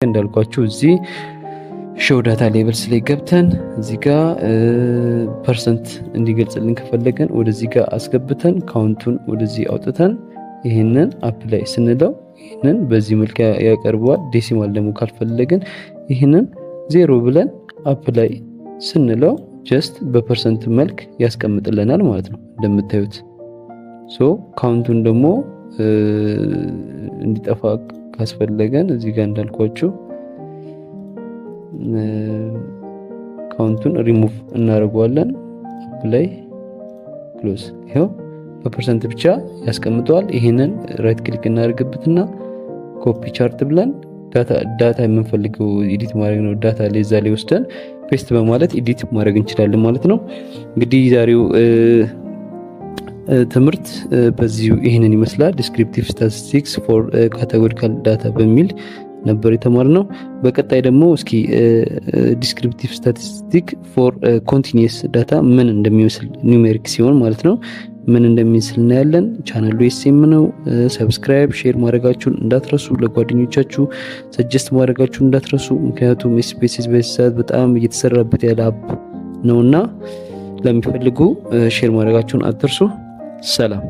እንዳልኳችሁ እዚህ ሾው ዳታ ሌቭልስ ላይ ገብተን እዚህ ጋር ፐርሰንት እንዲገልጽልን ከፈለገን ወደዚህ ጋር አስገብተን ካውንቱን ወደዚህ አውጥተን ይሄንን አፕላይ ስንለው ይሄንን በዚህ መልክ ያቀርበዋል። ዴሲማል ደግሞ ካልፈለገን ይሄንን 0 ብለን አፕላይ ስንለው ጀስት በፐርሰንት መልክ ያስቀምጥልናል ማለት ነው እንደምታዩት። ሶ ካውንቱን ደግሞ እንዲጠፋ ካስፈለገን እዚህ ጋር እንዳልኳችሁ ካውንቱን ሪሙቭ እናደርገዋለን። አፕላይ ክሎዝ። ይሄው በፐርሰንት ብቻ ያስቀምጠዋል። ይሄንን ራይት ክሊክ እናደርግበትና ኮፒ ቻርት ብለን ዳታ የምንፈልገው ኤዲት ማድረግ ነው። ዳታ ላይ እዛ ላይ ወስደን ፔስት በማለት ኤዲት ማድረግ እንችላለን ማለት ነው። እንግዲህ ዛሬው ትምህርት በዚሁ ይሄንን ይመስላል። ዲስክሪፕቲቭ ስታቲስቲክስ ፎር ካቴጎሪካል ዳታ በሚል ነበር የተማርነው። በቀጣይ ደግሞ እስኪ ዲስክሪፕቲቭ ስታቲስቲክ ፎር ኮንቲኒየስ ዳታ ምን እንደሚመስል ኒውሜሪክ ሲሆን ማለት ነው ምን እንደሚመስል እናያለን። ቻናሉ ኤስኤም ነው። ሰብስክራይብ፣ ሼር ማድረጋችሁን እንዳትረሱ። ለጓደኞቻችሁ ሰጀስት ማድረጋችሁን እንዳትረሱ። ምክንያቱም ኤስፒኤስ በዚህ ሰዓት በጣም እየተሰራበት ያለ አፕ ነውና ለሚፈልጉ ሼር ማድረጋችሁን አትርሱ። ሰላም።